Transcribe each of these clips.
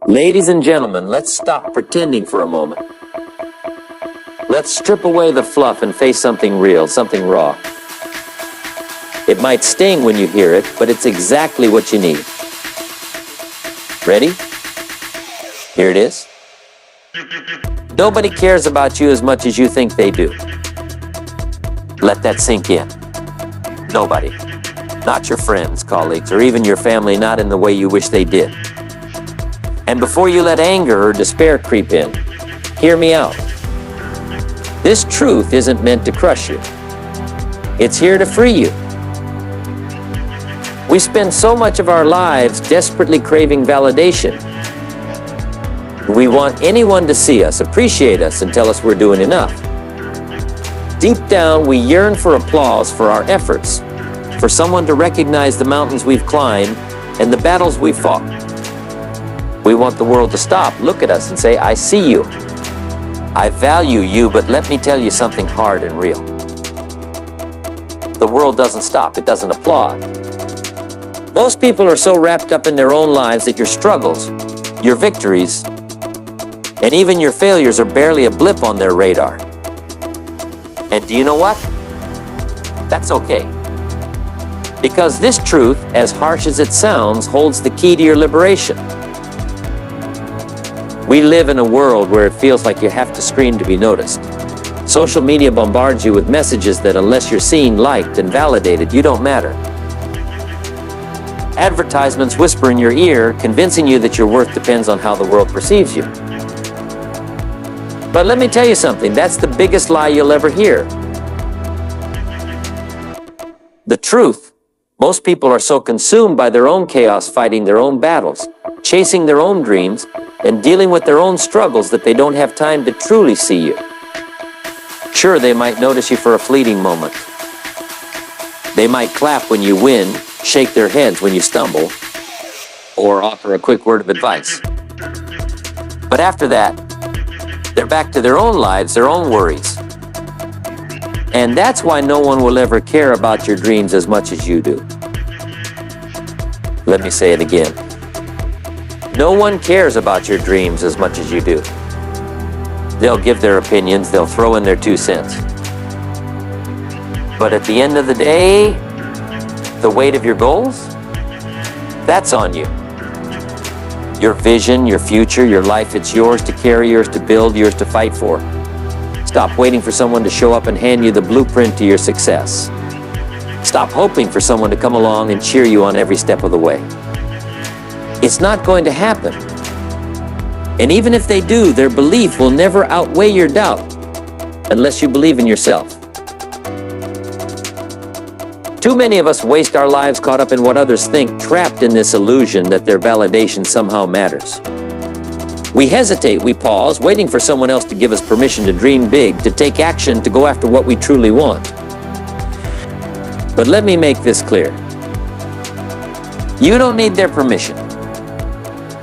Ladies and gentlemen, let's stop pretending for a moment. Let's strip away the fluff and face something real, something raw. It might sting when you hear it, but it's exactly what you need. Ready? Here it is. Nobody cares about you as much as you think they do. Let that sink in. Nobody. Not your friends, colleagues, or even your family, not in the way you wish they did. And before you let anger or despair creep in, hear me out. This truth isn't meant to crush you. It's here to free you. We spend so much of our lives desperately craving validation. We want anyone to see us, appreciate us, and tell us we're doing enough. Deep down, we yearn for applause for our efforts, for someone to recognize the mountains we've climbed and the battles we've fought. We want the world to stop, look at us, and say, I see you. I value you, but let me tell you something hard and real. The world doesn't stop, it doesn't applaud. Most people are so wrapped up in their own lives that your struggles, your victories, and even your failures are barely a blip on their radar. And do you know what? That's okay. Because this truth, as harsh as it sounds, holds the key to your liberation. We live in a world where it feels like you have to scream to be noticed. Social media bombards you with messages that unless you're seen, liked, and validated, you don't matter. Advertisements whisper in your ear, convincing you that your worth depends on how the world perceives you. But let me tell you something, that's the biggest lie you'll ever hear. The truth, most people are so consumed by their own chaos, fighting their own battles, chasing their own dreams, and dealing with their own struggles that they don't have time to truly see you. Sure, they might notice you for a fleeting moment. They might clap when you win, shake their heads when you stumble, or offer a quick word of advice. But after that, they're back to their own lives, their own worries. And that's why no one will ever care about your dreams as much as you do. Let me say it again. No one cares about your dreams as much as you do. They'll give their opinions, they'll throw in their 2 cents. But at the end of the day, the weight of your goals, that's on you. Your vision, your future, your life, it's yours to carry, yours to build, yours to fight for. Stop waiting for someone to show up and hand you the blueprint to your success. Stop hoping for someone to come along and cheer you on every step of the way. It's not going to happen. And even if they do, their belief will never outweigh your doubt unless you believe in yourself. Too many of us waste our lives caught up in what others think, trapped in this illusion that their validation somehow matters. We hesitate, we pause, waiting for someone else to give us permission to dream big, to take action, to go after what we truly want. But let me make this clear. You don't need their permission.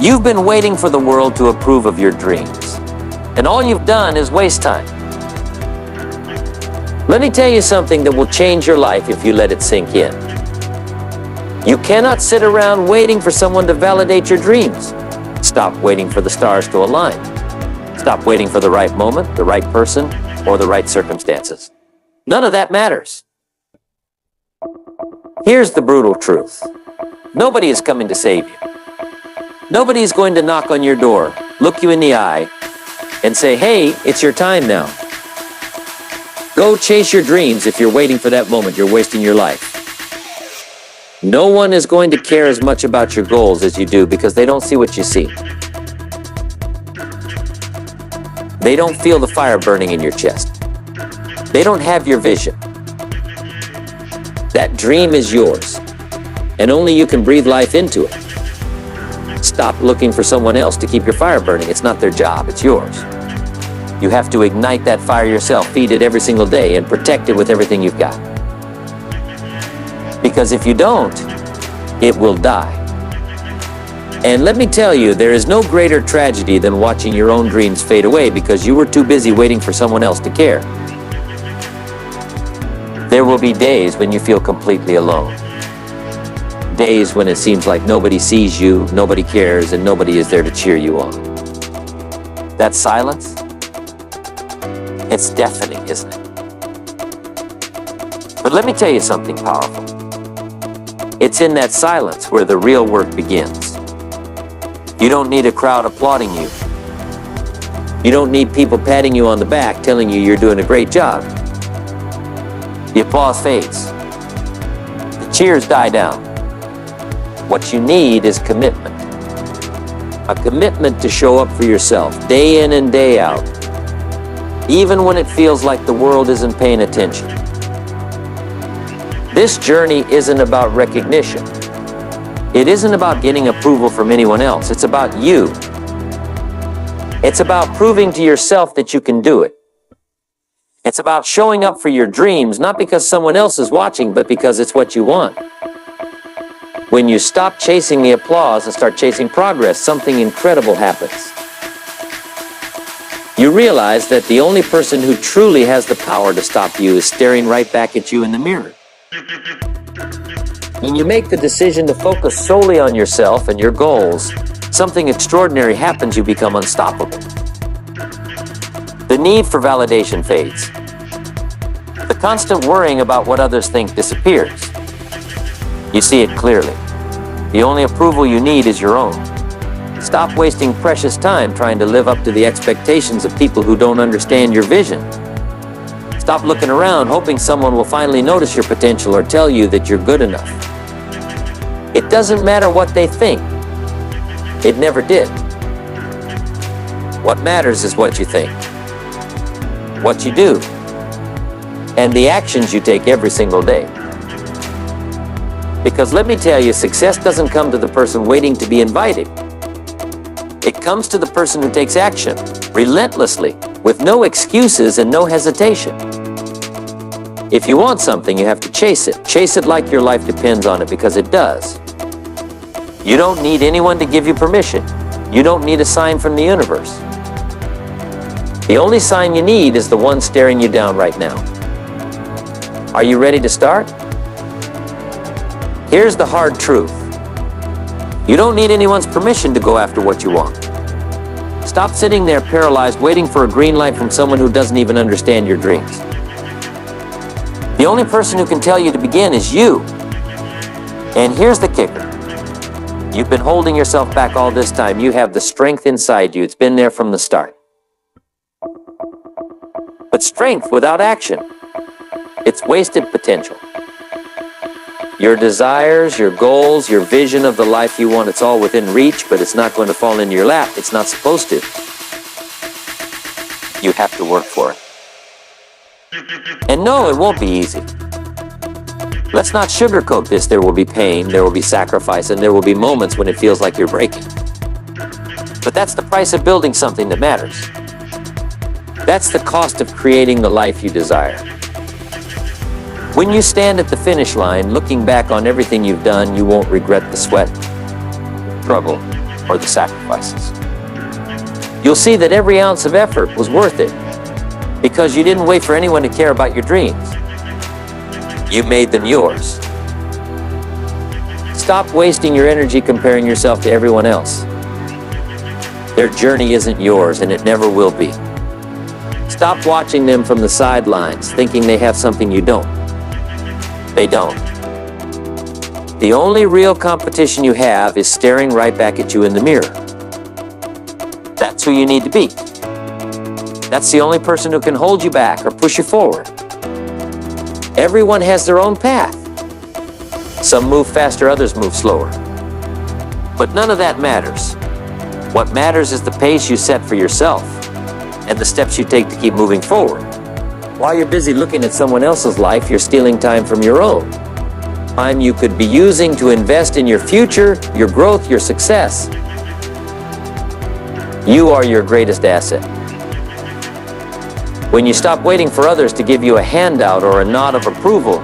You've been waiting for the world to approve of your dreams, and all you've done is waste time. Let me tell you something that will change your life if you let it sink in. You cannot sit around waiting for someone to validate your dreams. Stop waiting for the stars to align. Stop waiting for the right moment, the right person, or the right circumstances. None of that matters. Here's the brutal truth. Nobody is coming to save you. Nobody is going to knock on your door, look you in the eye, and say, hey, it's your time now. Go chase your dreams. If you're waiting for that moment, you're wasting your life. No one is going to care as much about your goals as you do because they don't see what you see. They don't feel the fire burning in your chest. They don't have your vision. That dream is yours, and only you can breathe life into it. Stop looking for someone else to keep your fire burning. It's not their job, it's yours. You have to ignite that fire yourself, feed it every single day, and protect it with everything you've got. Because if you don't, it will die. And let me tell you, there is no greater tragedy than watching your own dreams fade away because you were too busy waiting for someone else to care. There will be days when you feel completely alone. days when it seems like nobody sees you, nobody cares, and nobody is there to cheer you on. That silence, it's deafening, isn't it? But let me tell you something powerful. It's in that silence where the real work begins. You don't need a crowd applauding you. You don't need people patting you on the back telling you you're doing a great job. The applause fades. The cheers die down. What you need is commitment. A commitment to show up for yourself, day in and day out, even when it feels like the world isn't paying attention. This journey isn't about recognition. It isn't about getting approval from anyone else. It's about you. It's about proving to yourself that you can do it. It's about showing up for your dreams, not because someone else is watching, but because it's what you want. When you stop chasing the applause and start chasing progress, something incredible happens. You realize that the only person who truly has the power to stop you is staring right back at you in the mirror. When you make the decision to focus solely on yourself and your goals, something extraordinary happens. You become unstoppable. The need for validation fades. The constant worrying about what others think disappears. You see it clearly. The only approval you need is your own. Stop wasting precious time trying to live up to the expectations of people who don't understand your vision. Stop looking around hoping someone will finally notice your potential or tell you that you're good enough. It doesn't matter what they think. It never did. What matters is what you think, what you do, and the actions you take every single day. Because let me tell you, success doesn't come to the person waiting to be invited. It comes to the person who takes action, relentlessly, with no excuses and no hesitation. If you want something, you have to chase it. Chase it like your life depends on it, because it does. You don't need anyone to give you permission. You don't need a sign from the universe. The only sign you need is the one staring you down right now. Are you ready to start? Here's the hard truth. You don't need anyone's permission to go after what you want. Stop sitting there paralyzed, waiting for a green light from someone who doesn't even understand your dreams. The only person who can tell you to begin is you. And here's the kicker. You've been holding yourself back all this time. You have the strength inside you. It's been there from the start. But strength without action, it's wasted potential. Your desires, your goals, your vision of the life you want, it's all within reach, but it's not going to fall into your lap. It's not supposed to. You have to work for it. And no, it won't be easy. Let's not sugarcoat this. There will be pain, there will be sacrifice, and there will be moments when it feels like you're breaking. But that's the price of building something that matters. That's the cost of creating the life you desire. When you stand at the finish line, looking back on everything you've done, you won't regret the sweat, struggle, or the sacrifices. You'll see that every ounce of effort was worth it, because you didn't wait for anyone to care about your dreams. You made them yours. Stop wasting your energy comparing yourself to everyone else. Their journey isn't yours, and it never will be. Stop watching them from the sidelines, thinking they have something you don't. They don't. The only real competition you have is staring right back at you in the mirror. That's who you need to be. That's the only person who can hold you back or push you forward. Everyone has their own path. Some move faster, others move slower. But none of that matters. What matters is the pace you set for yourself and the steps you take to keep moving forward. While you're busy looking at someone else's life, you're stealing time from your own. Time you could be using to invest in your future, your growth, your success. You are your greatest asset. When you stop waiting for others to give you a handout or a nod of approval,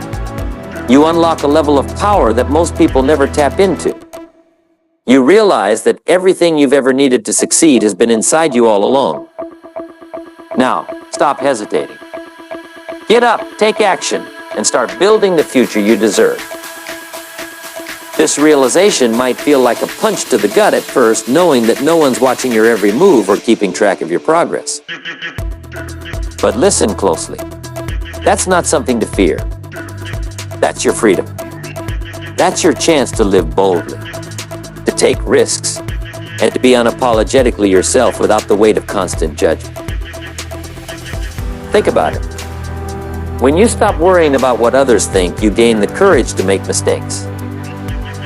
you unlock a level of power that most people never tap into. You realize that everything you've ever needed to succeed has been inside you all along. Now, stop hesitating. Get up, take action, and start building the future you deserve. This realization might feel like a punch to the gut at first, knowing that no one's watching your every move or keeping track of your progress. But listen closely. That's not something to fear. That's your freedom. That's your chance to live boldly, to take risks, and to be unapologetically yourself without the weight of constant judgment. Think about it. When you stop worrying about what others think, you gain the courage to make mistakes.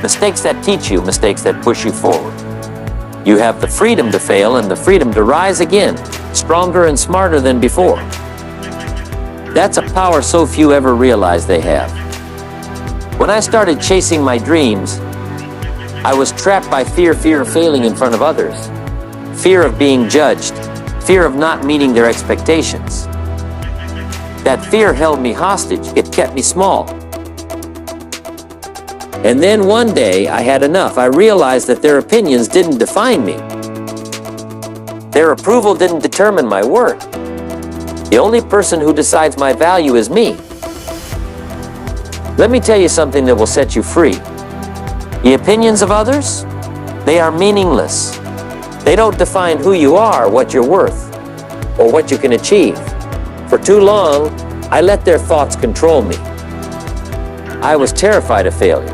Mistakes that teach you, mistakes that push you forward. You have the freedom to fail and the freedom to rise again, stronger and smarter than before. That's a power so few ever realize they have. When I started chasing my dreams, I was trapped by fear of failing in front of others, fear of being judged, fear of not meeting their expectations. That fear held me hostage. It kept me small. And then one day, I had enough. I realized that their opinions didn't define me. Their approval didn't determine my worth. The only person who decides my value is me. Let me tell you something that will set you free. The opinions of others, they are meaningless. They don't define who you are, what you're worth, or what you can achieve. For too long, I let their thoughts control me. I was terrified of failure,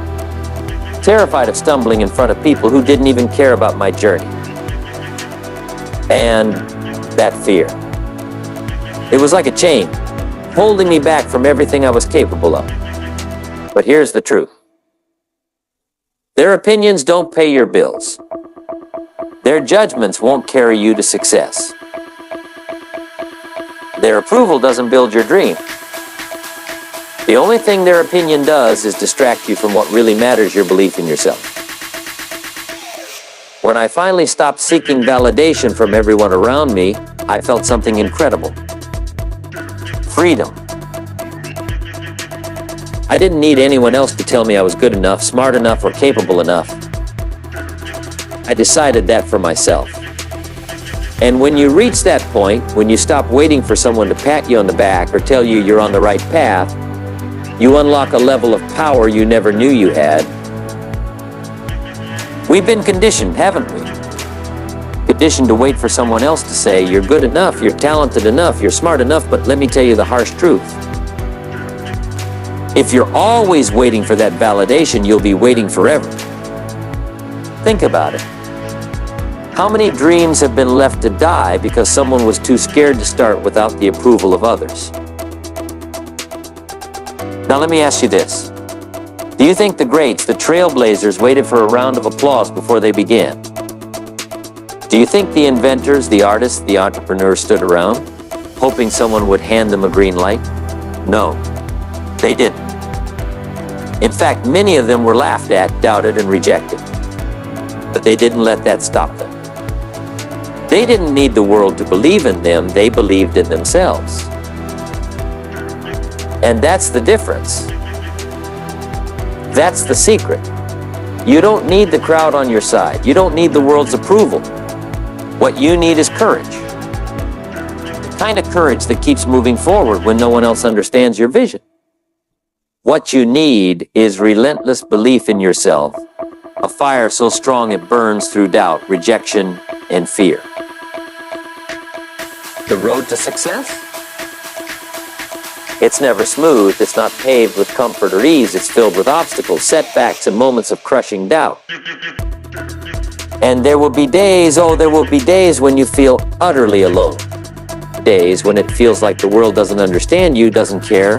terrified of stumbling in front of people who didn't even care about my journey. And that fear. It was like a chain, holding me back from everything I was capable of. But here's the truth. Their opinions don't pay your bills. Their judgments won't carry you to success. Their approval doesn't build your dream. The only thing their opinion does is distract you from what really matters, your belief in yourself. When I finally stopped seeking validation from everyone around me, I felt something incredible. Freedom. I didn't need anyone else to tell me I was good enough, smart enough, or capable enough. I decided that for myself. And when you reach that point, when you stop waiting for someone to pat you on the back or tell you you're on the right path, you unlock a level of power you never knew you had. We've been conditioned, haven't we? Conditioned to wait for someone else to say, you're good enough, you're talented enough, you're smart enough, but let me tell you the harsh truth. If you're always waiting for that validation, you'll be waiting forever. Think about it. How many dreams have been left to die because someone was too scared to start without the approval of others? Now let me ask you this. Do you think the greats, the trailblazers, waited for a round of applause before they began? Do you think the inventors, the artists, the entrepreneurs stood around, hoping someone would hand them a green light? No, they didn't. In fact, many of them were laughed at, doubted, and rejected. But they didn't let that stop them. They didn't need the world to believe in them, they believed in themselves. And that's the difference. That's the secret. You don't need the crowd on your side. You don't need the world's approval. What you need is courage. The kind of courage that keeps moving forward when no one else understands your vision. What you need is relentless belief in yourself, a fire so strong it burns through doubt, rejection, and fear. The road to success? It's never smooth, it's not paved with comfort or ease, it's filled with obstacles, setbacks, and moments of crushing doubt. And there will be days, when you feel utterly alone. Days when it feels like the world doesn't understand you, doesn't care,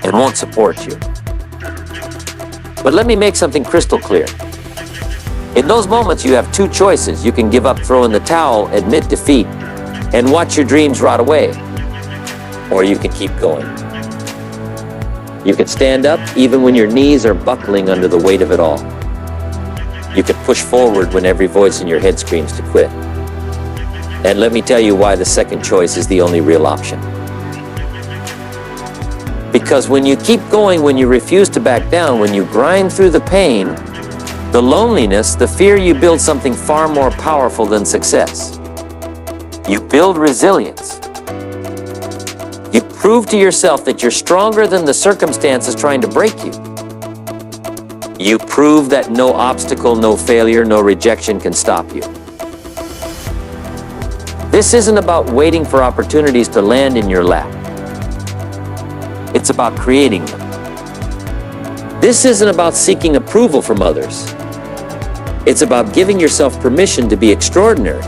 and won't support you. But let me make something crystal clear. In those moments, you have two choices. You can give up, throw in the towel, admit defeat, and watch your dreams rot away. Or you can keep going. You can stand up even when your knees are buckling under the weight of it all. You can push forward when every voice in your head screams to quit. And let me tell you why the second choice is the only real option. Because when you keep going, when you refuse to back down, when you grind through the pain, the loneliness, the fear, you build something far more powerful than success. You build resilience. You prove to yourself that you're stronger than the circumstances trying to break you. You prove that no obstacle, no failure, no rejection can stop you. This isn't about waiting for opportunities to land in your lap. It's about creating them. This isn't about seeking approval from others. It's about giving yourself permission to be extraordinary.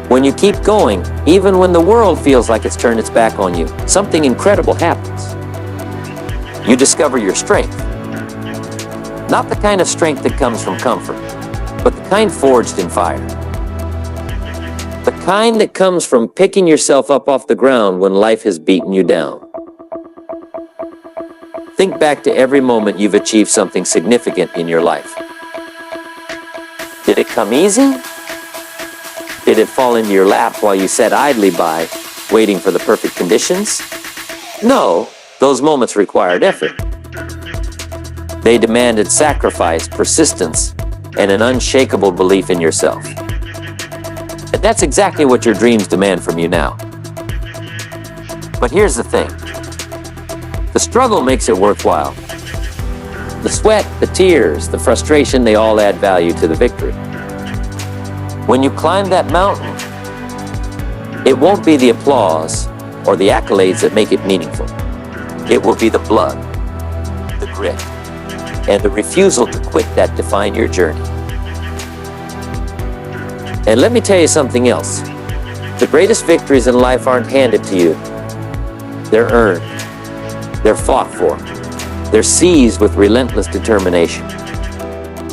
When you keep going, even when the world feels like it's turned its back on you, something incredible happens. You discover your strength. Not the kind of strength that comes from comfort, but the kind forged in fire. The kind that comes from picking yourself up off the ground when life has beaten you down. Think back to every moment you've achieved something significant in your life. Did it come easy? Did it fall into your lap while you sat idly by, waiting for the perfect conditions? No, those moments required effort. They demanded sacrifice, persistence, and an unshakable belief in yourself. And that's exactly what your dreams demand from you now. But here's the thing. The struggle makes it worthwhile. The sweat, the tears, the frustration, they all add value to the victory. When you climb that mountain, it won't be the applause or the accolades that make it meaningful. It will be the blood, the grit, and the refusal to quit that define your journey. And let me tell you something else. The greatest victories in life aren't handed to you. They're earned. They're fought for. They're seized with relentless determination.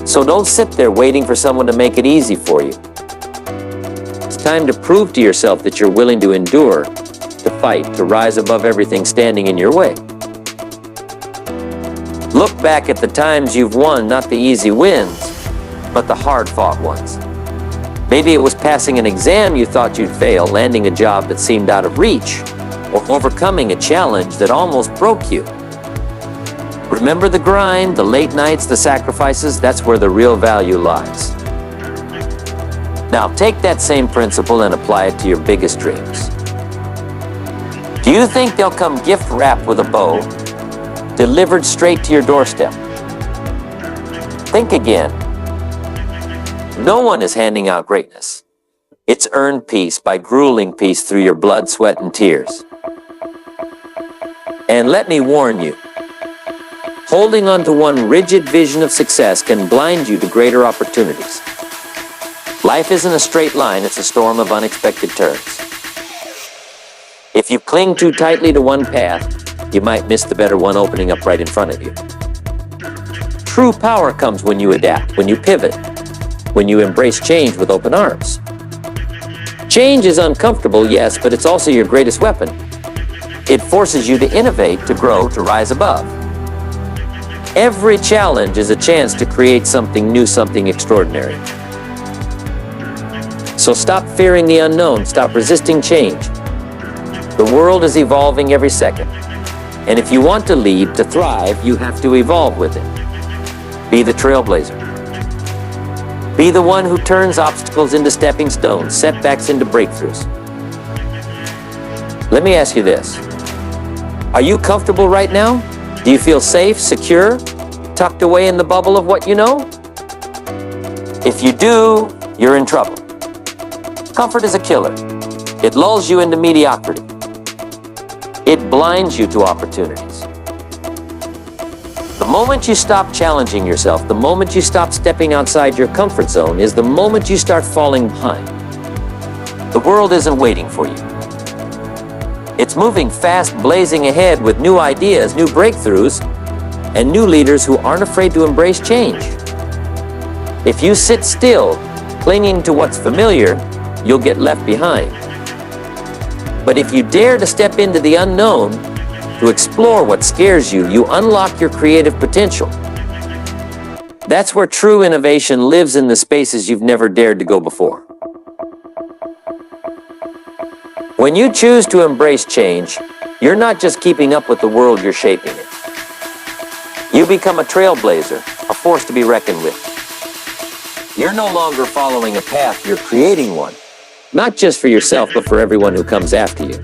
So don't sit there waiting for someone to make it easy for you. It's time to prove to yourself that you're willing to endure, to fight, to rise above everything standing in your way. Look back at the times you've won, not the easy wins, but the hard-fought ones. Maybe it was passing an exam you thought you'd fail, landing a job that seemed out of reach, or overcoming a challenge that almost broke you. Remember the grind, the late nights, the sacrifices? That's where the real value lies. Now take that same principle and apply it to your biggest dreams. Do you think they'll come gift wrapped with a bow, delivered straight to your doorstep? Think again. No one is handing out greatness. It's earned peace by grueling peace through your blood, sweat, and tears. And let me warn you, holding on to one rigid vision of success can blind you to greater opportunities. Life isn't a straight line, it's a storm of unexpected turns. If you cling too tightly to one path, you might miss the better one opening up right in front of you. True power comes when you adapt, when you pivot, when you embrace change with open arms. Change is uncomfortable, yes, but it's also your greatest weapon. It forces you to innovate, to grow, to rise above. Every challenge is a chance to create something new, something extraordinary. So stop fearing the unknown, stop resisting change. The world is evolving every second. And if you want to lead, to thrive, you have to evolve with it. Be the trailblazer. Be the one who turns obstacles into stepping stones, setbacks into breakthroughs. Let me ask you this. Are you comfortable right now? Do you feel safe, secure, tucked away in the bubble of what you know? If you do, you're in trouble. Comfort is a killer. It lulls you into mediocrity. It blinds you to opportunities. The moment you stop challenging yourself, the moment you stop stepping outside your comfort zone, is the moment you start falling behind. The world isn't waiting for you. It's moving fast, blazing ahead with new ideas, new breakthroughs, and new leaders who aren't afraid to embrace change. If you sit still, clinging to what's familiar, you'll get left behind. But if you dare to step into the unknown, to explore what scares you, you unlock your creative potential. That's where true innovation lives, in the spaces you've never dared to go before. When you choose to embrace change, you're not just keeping up with the world, you're shaping it. You become a trailblazer, a force to be reckoned with. You're no longer following a path, you're creating one. Not just for yourself, but for everyone who comes after you.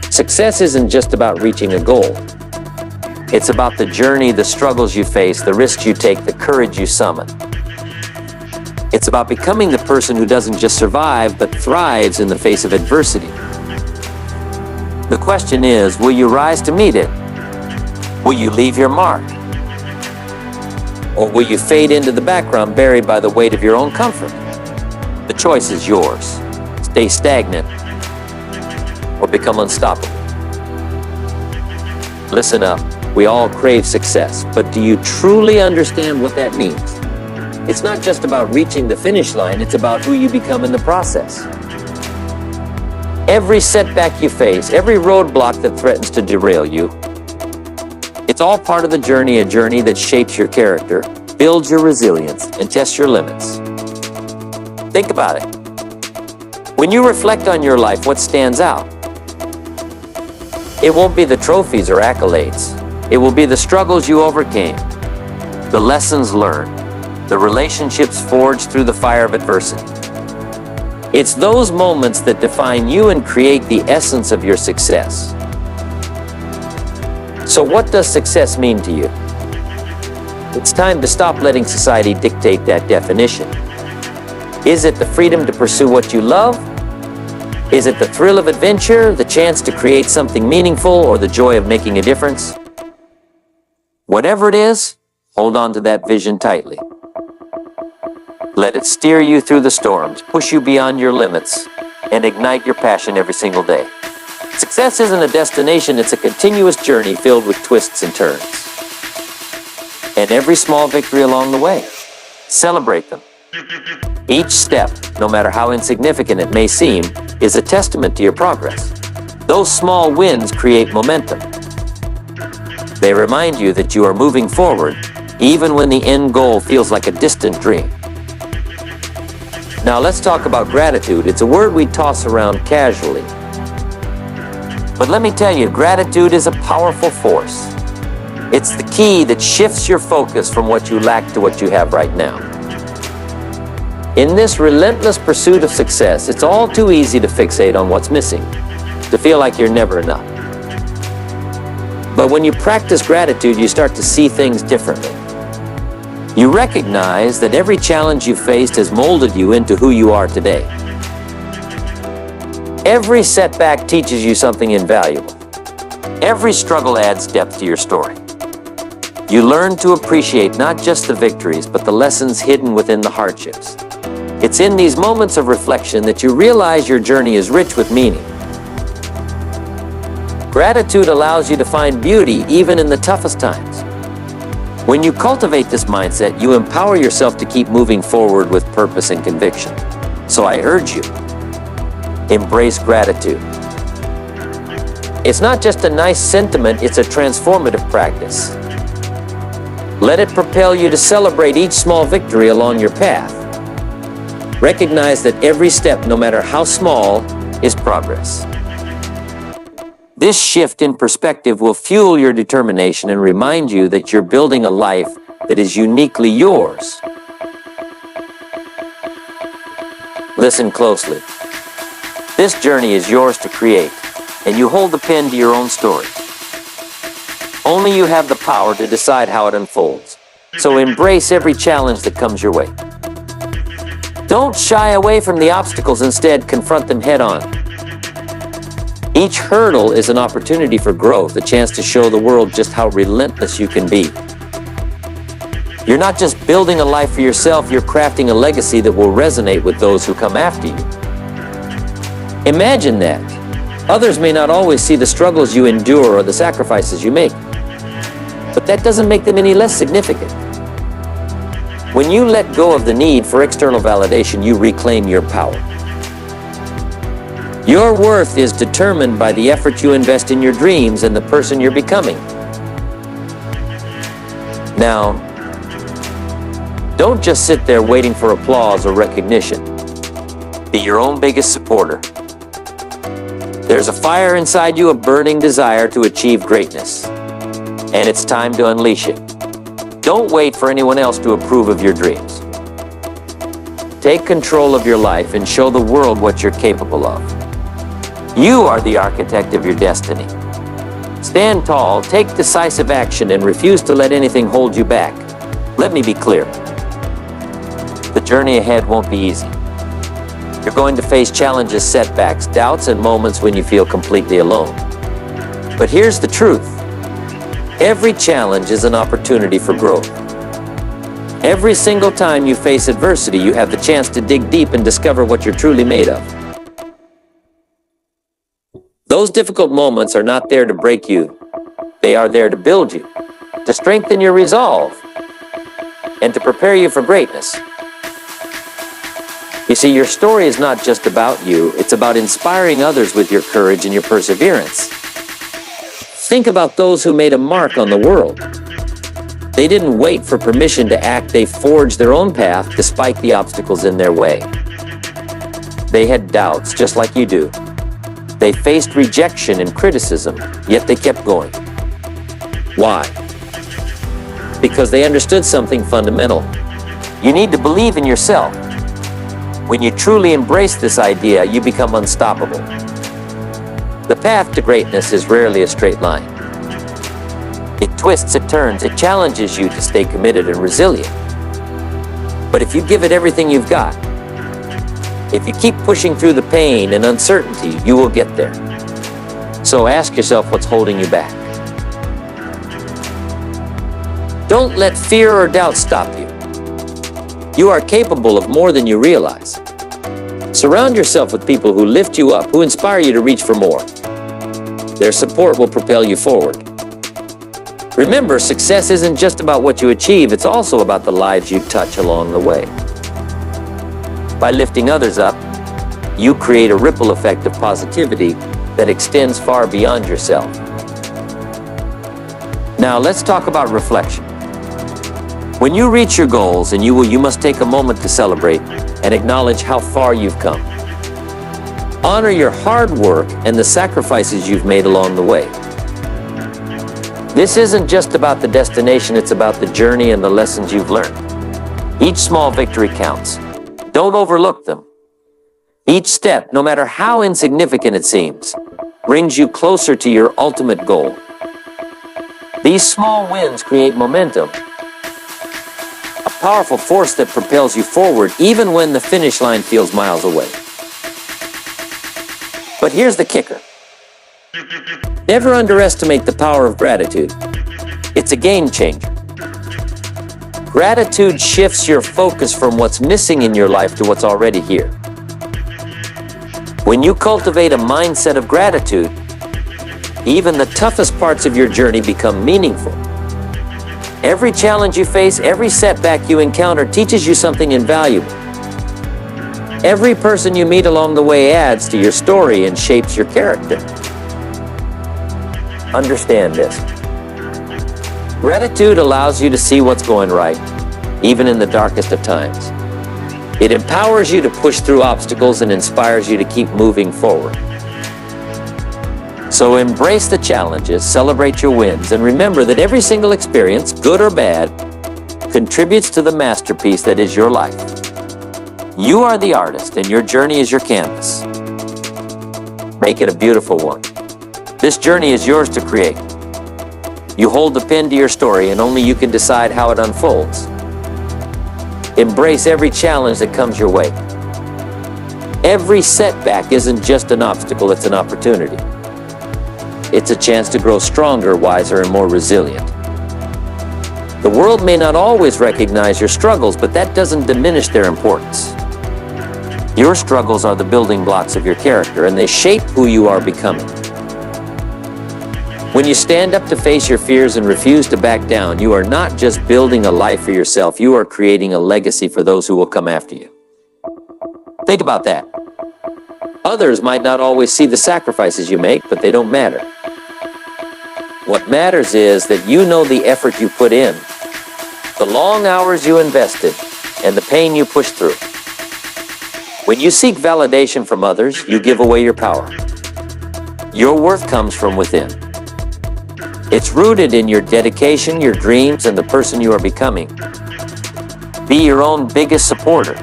Success isn't just about reaching a goal. It's about the journey, the struggles you face, the risks you take, the courage you summon. It's about becoming the person who doesn't just survive, but thrives in the face of adversity. The question is, will you rise to meet it? Will you leave your mark? Or will you fade into the background, buried by the weight of your own comfort? The choice is yours. Stay stagnant or become unstoppable. Listen up. We all crave success, but do you truly understand what that means? It's not just about reaching the finish line, it's about who you become in the process. Every setback you face, every roadblock that threatens to derail you, it's all part of the journey, a journey that shapes your character, builds your resilience, and tests your limits. Think about it. When you reflect on your life, what stands out? It won't be the trophies or accolades. It will be the struggles you overcame, the lessons learned, the relationships forged through the fire of adversity. It's those moments that define you and create the essence of your success. So what does success mean to you? It's time to stop letting society dictate that definition. Is it the freedom to pursue what you love? Is it the thrill of adventure, the chance to create something meaningful, or the joy of making a difference? Whatever it is, hold on to that vision tightly. Let it steer you through the storms, push you beyond your limits, and ignite your passion every single day. Success isn't a destination, it's a continuous journey filled with twists and turns. And every small victory along the way, celebrate them. Each step, no matter how insignificant it may seem, is a testament to your progress. Those small wins create momentum. They remind you that you are moving forward, even when the end goal feels like a distant dream. Now let's talk about gratitude. It's a word we toss around casually. But let me tell you, gratitude is a powerful force. It's the key that shifts your focus from what you lack to what you have right now. In this relentless pursuit of success, it's all too easy to fixate on what's missing, to feel like you're never enough. But when you practice gratitude, you start to see things differently. You recognize that every challenge you faced has molded you into who you are today. Every setback teaches you something invaluable. Every struggle adds depth to your story. You learn to appreciate not just the victories, but the lessons hidden within the hardships. It's in these moments of reflection that you realize your journey is rich with meaning. Gratitude allows you to find beauty even in the toughest times. When you cultivate this mindset, you empower yourself to keep moving forward with purpose and conviction. So I urge you, embrace gratitude. It's not just a nice sentiment, it's a transformative practice. Let it propel you to celebrate each small victory along your path. Recognize that every step, no matter how small, is progress. This shift in perspective will fuel your determination and remind you that you're building a life that is uniquely yours. Listen closely. This journey is yours to create, and you hold the pen to your own story. Only you have the power to decide how it unfolds. So embrace every challenge that comes your way. Don't shy away from the obstacles, instead confront them head on. Each hurdle is an opportunity for growth, a chance to show the world just how relentless you can be. You're not just building a life for yourself, you're crafting a legacy that will resonate with those who come after you. Imagine that. Others may not always see the struggles you endure or the sacrifices you make, but that doesn't make them any less significant. When you let go of the need for external validation, you reclaim your power. Your worth is determined by the effort you invest in your dreams and the person you're becoming. Now, don't just sit there waiting for applause or recognition. Be your own biggest supporter. There's a fire inside you, a burning desire to achieve greatness, and it's time to unleash it. Don't wait for anyone else to approve of your dreams. Take control of your life and show the world what you're capable of. You are the architect of your destiny. Stand tall, take decisive action, and refuse to let anything hold you back. Let me be clear. The journey ahead won't be easy. You're going to face challenges, setbacks, doubts, and moments when you feel completely alone. But here's the truth. Every challenge is an opportunity for growth. Every single time you face adversity, you have the chance to dig deep and discover what you're truly made of. Those difficult moments are not there to break you. They are there to build you, to strengthen your resolve, and to prepare you for greatness. You see, your story is not just about you, it's about inspiring others with your courage and your perseverance. Think about those who made a mark on the world. They didn't wait for permission to act, they forged their own path despite the obstacles in their way. They had doubts, just like you do. They faced rejection and criticism, yet they kept going. Why? Because they understood something fundamental. You need to believe in yourself. When you truly embrace this idea, you become unstoppable. The path to greatness is rarely a straight line. It twists, it turns, it challenges you to stay committed and resilient. But if you give it everything you've got, if you keep pushing through the pain and uncertainty, you will get there. So ask yourself what's holding you back. Don't let fear or doubt stop you. You are capable of more than you realize. Surround yourself with people who lift you up, who inspire you to reach for more. Their support will propel you forward. Remember, success isn't just about what you achieve, it's also about the lives you touch along the way. By lifting others up, you create a ripple effect of positivity that extends far beyond yourself. Now, let's talk about reflection. When you reach your goals, and you must take a moment to celebrate and acknowledge how far you've come. Honor your hard work and the sacrifices you've made along the way. This isn't just about the destination, it's about the journey and the lessons you've learned. Each small victory counts. Don't overlook them. Each step, no matter how insignificant it seems, brings you closer to your ultimate goal. These small wins create momentum, a powerful force that propels you forward even when the finish line feels miles away. But here's the kicker. Never underestimate the power of gratitude. It's a game changer. Gratitude shifts your focus from what's missing in your life to what's already here. When you cultivate a mindset of gratitude, even the toughest parts of your journey become meaningful. Every challenge you face, every setback you encounter teaches you something invaluable. Every person you meet along the way adds to your story and shapes your character. Understand this. Gratitude allows you to see what's going right, even in the darkest of times. It empowers you to push through obstacles and inspires you to keep moving forward. So embrace the challenges, celebrate your wins, and remember that every single experience, good or bad, contributes to the masterpiece that is your life. You are the artist, and your journey is your canvas. Make it a beautiful one. This journey is yours to create. You hold the pen to your story, and only you can decide how it unfolds. Embrace every challenge that comes your way. Every setback isn't just an obstacle, it's an opportunity. It's a chance to grow stronger, wiser, and more resilient. The world may not always recognize your struggles, but that doesn't diminish their importance. Your struggles are the building blocks of your character, and they shape who you are becoming. When you stand up to face your fears and refuse to back down, you are not just building a life for yourself, you are creating a legacy for those who will come after you. Think about that. Others might not always see the sacrifices you make, but they don't matter. What matters is that you know the effort you put in, the long hours you invested, and the pain you pushed through. When you seek validation from others, you give away your power. Your worth comes from within. It's rooted in your dedication, your dreams, and the person you are becoming. Be your own biggest supporter.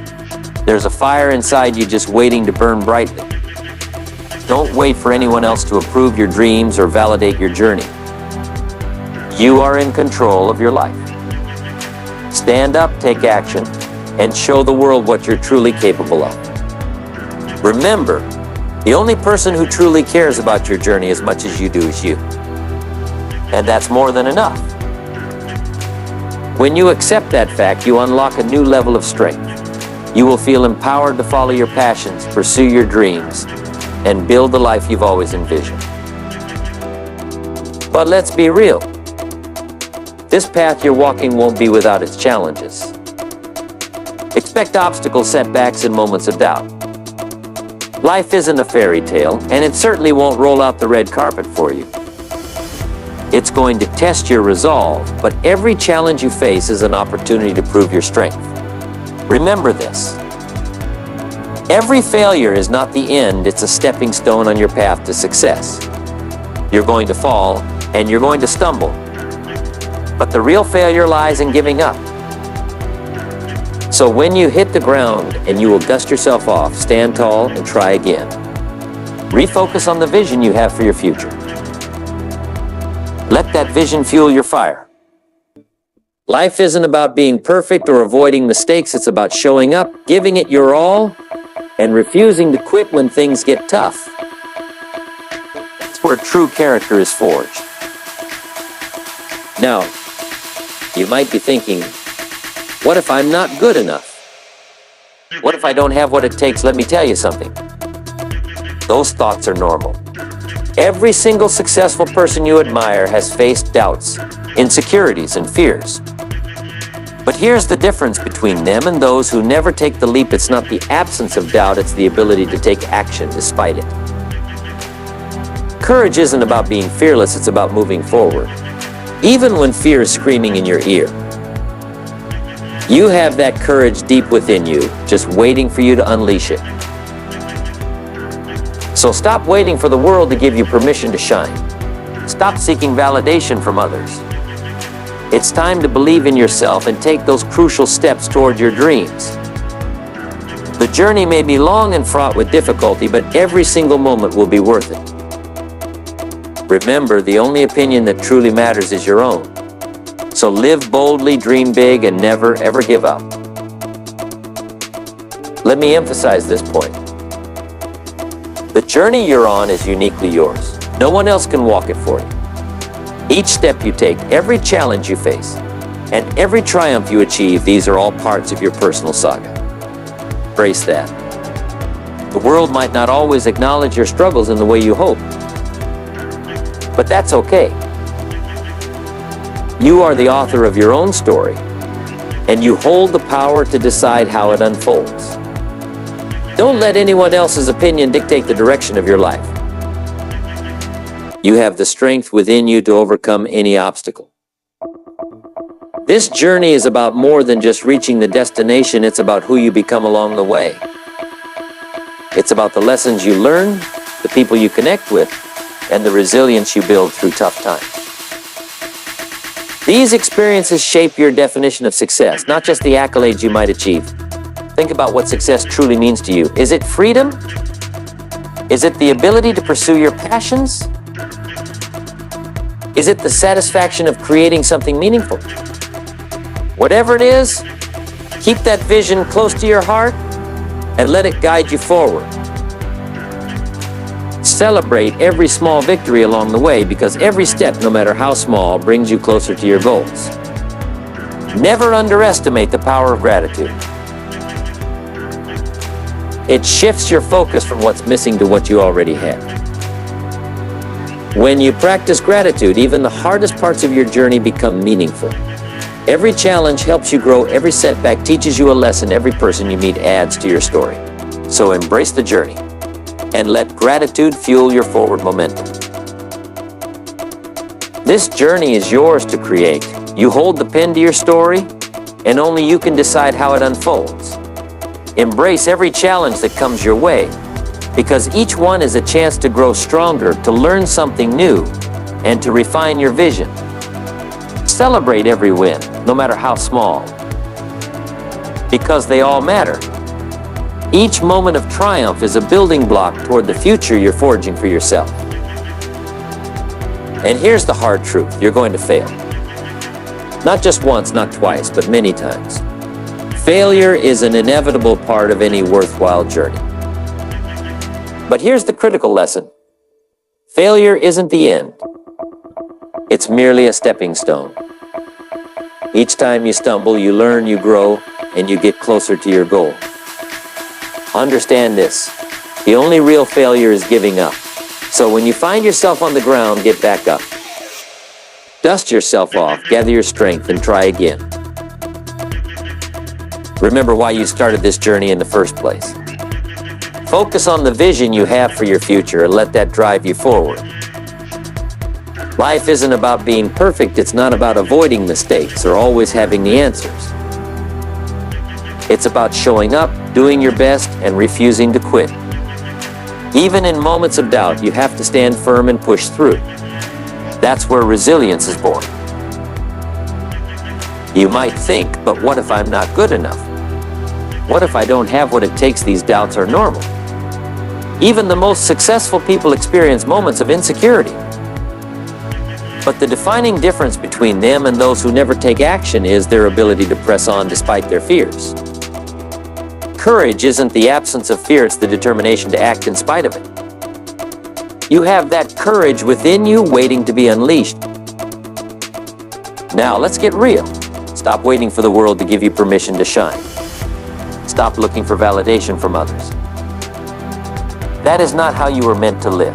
There's a fire inside you just waiting to burn brightly. Don't wait for anyone else to approve your dreams or validate your journey. You are in control of your life. Stand up, take action, and show the world what you're truly capable of. Remember, the only person who truly cares about your journey as much as you do is you. And that's more than enough. When you accept that fact, you unlock a new level of strength. You will feel empowered to follow your passions, pursue your dreams, and build the life you've always envisioned. But let's be real. This path you're walking won't be without its challenges. Expect obstacles, setbacks, and moments of doubt. Life isn't a fairy tale, and it certainly won't roll out the red carpet for you. It's going to test your resolve, but every challenge you face is an opportunity to prove your strength. Remember this. Every failure is not the end, it's a stepping stone on your path to success. You're going to fall, and you're going to stumble. But the real failure lies in giving up. So when you hit the ground and you will dust yourself off, stand tall and try again. Refocus on the vision you have for your future. Let that vision fuel your fire. Life isn't about being perfect or avoiding mistakes. It's about showing up, giving it your all, and refusing to quit when things get tough. That's where true character is forged. Now, you might be thinking, what if I'm not good enough? What if I don't have what it takes? Let me tell you something. Those thoughts are normal. Every single successful person you admire has faced doubts, insecurities, and fears. But here's the difference between them and those who never take the leap. It's not the absence of doubt, it's the ability to take action despite it. Courage isn't about being fearless, it's about moving forward. Even when fear is screaming in your ear. You have that courage deep within you, just waiting for you to unleash it. So stop waiting for the world to give you permission to shine. Stop seeking validation from others. It's time to believe in yourself and take those crucial steps toward your dreams. The journey may be long and fraught with difficulty, but every single moment will be worth it. Remember, the only opinion that truly matters is your own. So live boldly, dream big, and never, ever give up. Let me emphasize this point. The journey you're on is uniquely yours. No one else can walk it for you. Each step you take, every challenge you face, and every triumph you achieve, these are all parts of your personal saga. Embrace that. The world might not always acknowledge your struggles in the way you hope, but that's okay. You are the author of your own story, and you hold the power to decide how it unfolds. Don't let anyone else's opinion dictate the direction of your life. You have the strength within you to overcome any obstacle. This journey is about more than just reaching the destination, it's about who you become along the way. It's about the lessons you learn, the people you connect with, and the resilience you build through tough times. These experiences shape your definition of success, not just the accolades you might achieve. Think about what success truly means to you. Is it freedom? Is it the ability to pursue your passions? Is it the satisfaction of creating something meaningful? Whatever it is, keep that vision close to your heart and let it guide you forward. Celebrate every small victory along the way, because every step, no matter how small, brings you closer to your goals. Never underestimate the power of gratitude. It shifts your focus from what's missing to what you already have. When you practice gratitude, even the hardest parts of your journey become meaningful. Every challenge helps you grow, every setback teaches you a lesson, every person you meet adds to your story. So embrace the journey and let gratitude fuel your forward momentum. This journey is yours to create. You hold the pen to your story, and only you can decide how it unfolds. Embrace every challenge that comes your way, because each one is a chance to grow stronger, to learn something new, and to refine your vision. Celebrate every win, no matter how small, because they all matter. Each moment of triumph is a building block toward the future you're forging for yourself. And here's the hard truth: you're going to fail. Not just once, not twice, but many times. Failure is an inevitable part of any worthwhile journey. But here's the critical lesson. Failure isn't the end. It's merely a stepping stone. Each time you stumble, you learn, you grow, and you get closer to your goal. Understand this. The only real failure is giving up. So when you find yourself on the ground, get back up. Dust yourself off, gather your strength, and try again. Remember why you started this journey in the first place. Focus on the vision you have for your future and let that drive you forward. Life isn't about being perfect, it's not about avoiding mistakes or always having the answers. It's about showing up, doing your best, and refusing to quit. Even in moments of doubt, you have to stand firm and push through. That's where resilience is born. You might think, but what if I'm not good enough? What if I don't have what it takes? These doubts are normal. Even the most successful people experience moments of insecurity. But the defining difference between them and those who never take action is their ability to press on despite their fears. Courage isn't the absence of fear, it's the determination to act in spite of it. You have that courage within you waiting to be unleashed. Now let's get real. Stop waiting for the world to give you permission to shine. Stop looking for validation from others. That is not how you were meant to live.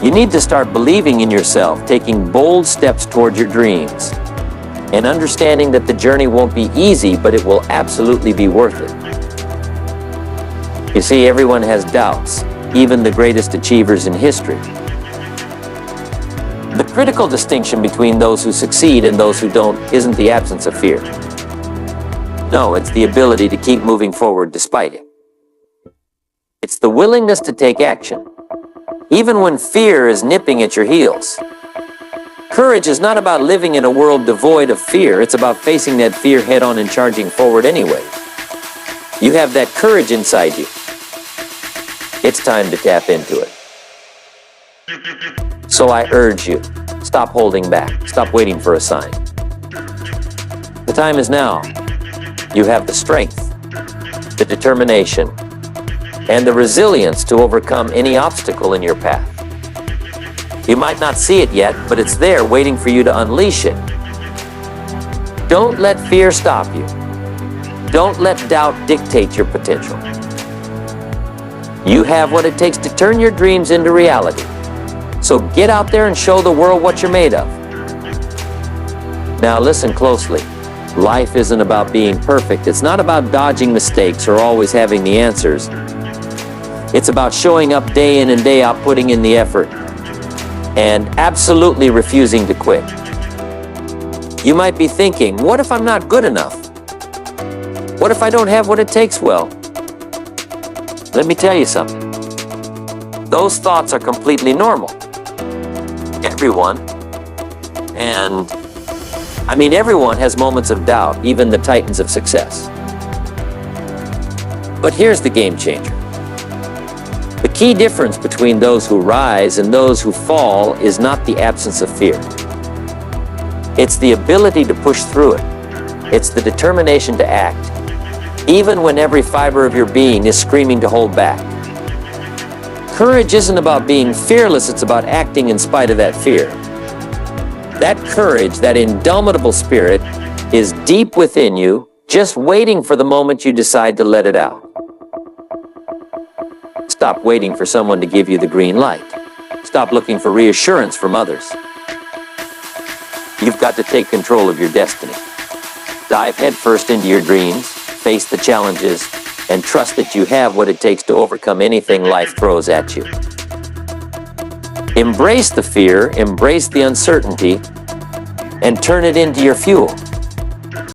You need to start believing in yourself, taking bold steps toward your dreams, and understanding that the journey won't be easy, but it will absolutely be worth it. You see, everyone has doubts, even the greatest achievers in history. The critical distinction between those who succeed and those who don't isn't the absence of fear. No, it's the ability to keep moving forward despite it. It's the willingness to take action, even when fear is nipping at your heels. Courage is not about living in a world devoid of fear. It's about facing that fear head-on and charging forward anyway. You have that courage inside you. It's time to tap into it. So I urge you, stop holding back. Stop waiting for a sign. The time is now. You have the strength, the determination, and the resilience to overcome any obstacle in your path. You might not see it yet, but it's there waiting for you to unleash it. Don't let fear stop you. Don't let doubt dictate your potential. You have what it takes to turn your dreams into reality. So get out there and show the world what you're made of. Now listen closely. Life isn't about being perfect. It's not about dodging mistakes or always having the answers. It's about showing up day in and day out, putting in the effort, and absolutely refusing to quit. You might be thinking, what if I'm not good enough? What if I don't have what it takes? Well, let me tell you something. Those thoughts are completely normal. Everyone has moments of doubt, even the titans of success. But here's the game changer. The key difference between those who rise and those who fall is not the absence of fear. It's the ability to push through it. It's the determination to act, even when every fiber of your being is screaming to hold back. Courage isn't about being fearless, it's about acting in spite of that fear. That courage, that indomitable spirit, is deep within you, just waiting for the moment you decide to let it out. Stop waiting for someone to give you the green light. Stop looking for reassurance from others. You've got to take control of your destiny. Dive headfirst into your dreams, face the challenges, and trust that you have what it takes to overcome anything life throws at you. Embrace the fear, embrace the uncertainty, and turn it into your fuel.